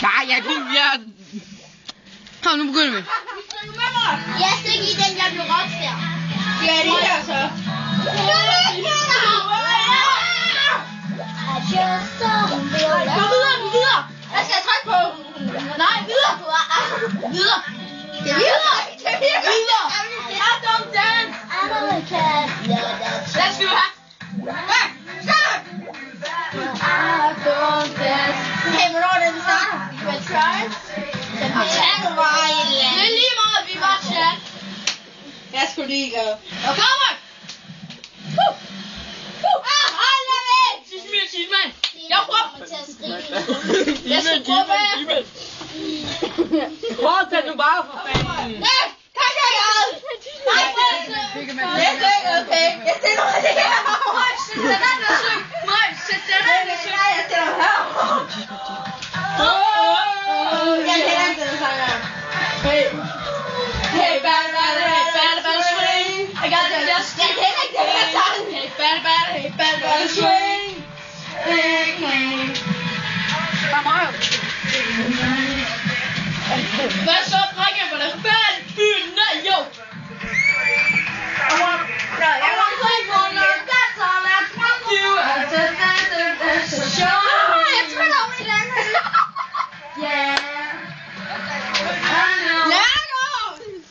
Nej, jeg kunne... Kom, nu begynder vi. Jeg skal ikke i den, jeg blev rockstær. Ja, det her så. Gå videre. Hvad skal jeg trykke på? Nej, videre. Videre. Det virker. Videre. I don't dance. Hvad skal du have? Hey, hvornår er det, den starter? We'll try. Tag bare et eller andet. Det er lige meget, vi bare chat. Jeg skulle lige gå. Og kommer! Hold da væk! Sisman! Jeg prøver! Jeg skal prøve! Fortsæt nu bare for fanden. Nej! Kom her, Jarl! Nej, det er okay. Jeg stiller mig det her. Sæt den anden søg. Nej, sæt den anden søg. Nej, jeg stiller mig her. Jeg kender ikke den sang her. Hey, bad, swing. I got it just. Jeg kender ikke den her sang. Hey, bad, swing. Hvad så?